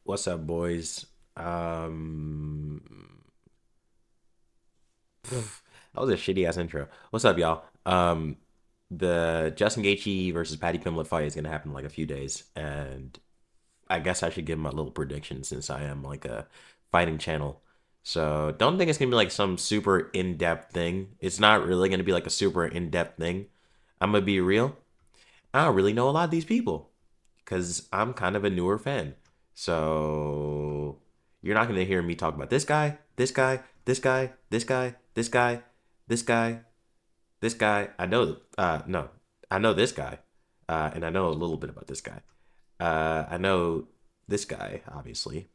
What's up, boys? Um, that was a shitty ass intro. What's up, y'all? The Justin Gaethje versus Paddy Pimblett fight is gonna happen in like a few days, and I guess I should give my little prediction since I am like a fighting channel. So don't think it's gonna be like some super in depth thing. It's not really gonna be like a super in depth thing. I'm gonna be real. I don't really know a lot of these people because I'm kind of a newer fan. So you're not going to hear me talk about this guy, this guy, this guy, this guy, this guy, this guy, this guy. No, I know this guy, and I know a little bit about this guy. I know this guy, obviously.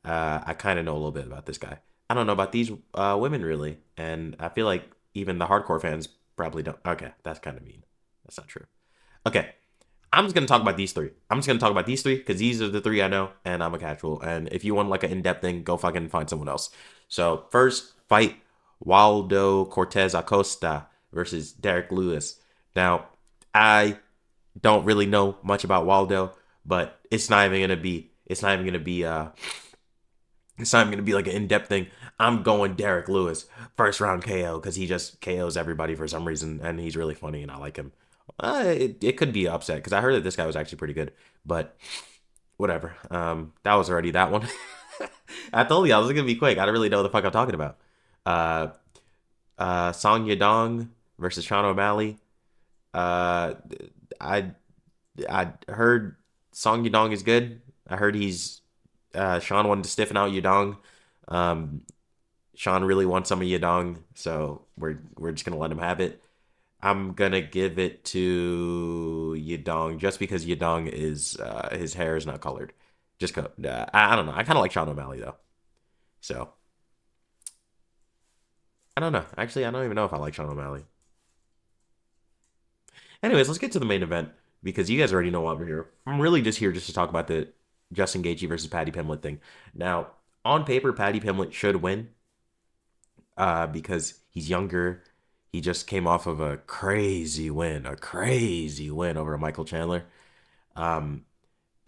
I kind of know a little bit about this guy. I don't know about these women really, and I feel like even the hardcore fans probably don't. Okay, that's kind of mean. That's not true. Okay, I'm just gonna talk about these three. I'm just gonna talk about these three because these are the three I know, and I'm a casual. And if you want like an in-depth thing, go fucking find someone else. So first fight, Waldo Cortez Acosta versus Derek Lewis. Now, I don't really know much about Waldo, but it's not even gonna be like an in-depth thing. I'm going Derek Lewis first round KO because he just KOs everybody for some reason, and he's really funny and I like him. It could be upset because I heard that this guy was actually pretty good, but whatever. That was already that one. I told you I was gonna be quick. I don't really know what the fuck I'm talking about. Uh, Song Yadong versus Sean O'Malley. Uh, I I heard Song Yadong is good. I heard Sean wanted to stiffen out Yadong. Um, Sean really wants some of Yadong, so we're just gonna let him have it. I'm gonna give it to Yadong just because Yadong is his hair is not colored. I don't know. I kind of like Sean O'Malley though, so I don't know. Actually, I don't even know if I like Sean O'Malley. Anyways, let's get to the main event because you guys already know why we're here. I'm really just here just to talk about the Justin Gaethje versus Paddy Pimblett thing. Now, on paper, Paddy Pimblett should win because he's younger. He just came off of a crazy win over Michael Chandler. Um,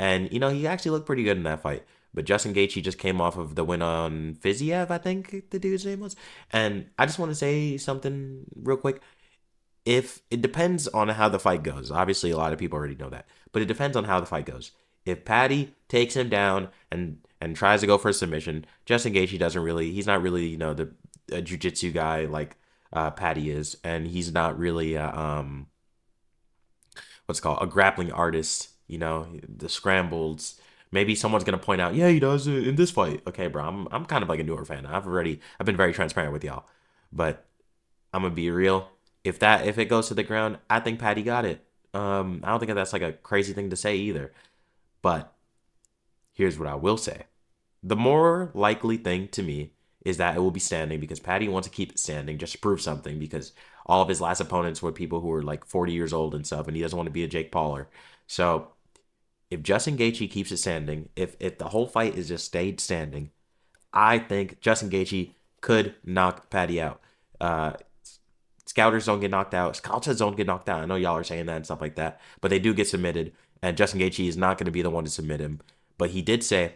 and he actually looked pretty good in that fight. But Justin Gaethje just came off of the win on Fiziev, I think the dude's name was. And I just want to say something real quick. If it depends on how the fight goes, obviously a lot of people already know that, but it depends on how the fight goes. If Paddy takes him down and tries to go for a submission, Justin Gaethje doesn't really. He's not really the a jiu-jitsu guy like Paddy is, and he's not really what's it called a grappling artist. The scrambles. Maybe someone's gonna point out, yeah, he does it in this fight. Okay, bro, I'm kind of like a newer fan. I've been very transparent with y'all, but I'm gonna be real. If it goes to the ground, I think Paddy got it. I don't think that's like a crazy thing to say either. But here's what I will say: the more likely thing to me is that it will be standing because Paddy wants to keep it standing just to prove something because all of his last opponents were people who were like 40 years old and stuff, and he doesn't want to be a Jake Pauler. So if Justin Gaethje keeps it standing, if the whole fight is just stayed standing, I think Justin Gaethje could knock Paddy out. Uh, Scouters don't get knocked out. Scouts don't get knocked out. I know y'all are saying that and stuff like that, but they do get submitted. And Justin Gaethje is not going to be the one to submit him. But he did say,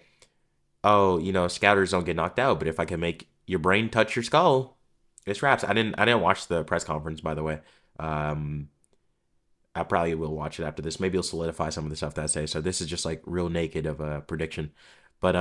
"Oh, Scouters don't get knocked out, but if I can make your brain touch your skull, it's wraps." I didn't watch the press conference, by the way. Um, I probably will watch it after this. Maybe it'll solidify some of the stuff that I say. So this is just like real naked of a prediction. But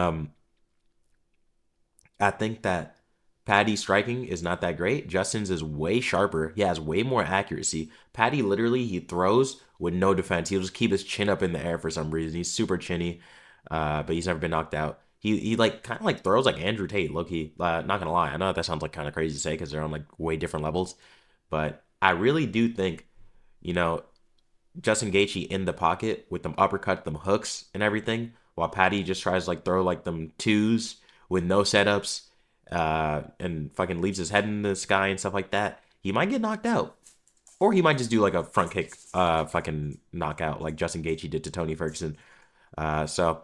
I think that Paddy's striking is not that great. Justin's is way sharper. He has way more accuracy. Paddy literally he throws with no defense. He'll just keep his chin up in the air for some reason. He's super chinny, but he's never been knocked out. He like kind of like throws like Andrew Tate. Look, not gonna lie. I know that sounds like kind of crazy to say because they're on like way different levels, but I really do think you know Justin Gaethje in the pocket with them uppercut, them hooks and everything, while Paddy just tries to like throw like them twos with no setups, and fucking leaves his head in the sky and stuff like that. He might get knocked out, or he might just do like a front kick, fucking knockout like Justin Gaethje did to Tony Ferguson. So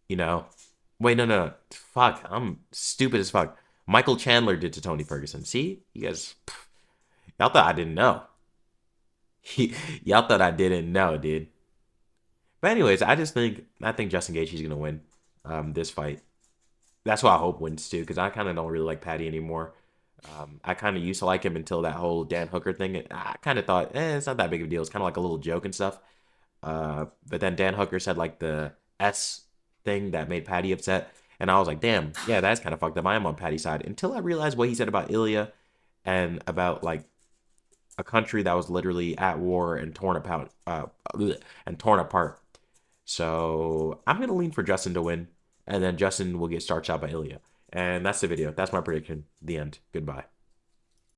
you know, wait, no, fuck, I'm stupid as fuck. Michael Chandler did to Tony Ferguson. See, you guys, y'all thought I didn't know. Y'all thought I didn't know, dude. But anyways, I think Justin Gaethje's gonna win. this fight. That's why I hope wins too, because I kind of don't really like Paddy anymore. I kind of used to like him until that whole Dan Hooker thing. I kind of thought, it's not that big of a deal. It's kind of like a little joke and stuff. But then Dan Hooker said like the S thing that made Paddy upset, and I was like, damn, yeah, that's kind of fucked up. I am on Paddy's side until I realized what he said about Ilya and about like a country that was literally at war and torn apart. So I'm gonna lean for Justin to win, and then Justin will get starched out by Ilya. And that's the video. That's my prediction. The end. Goodbye.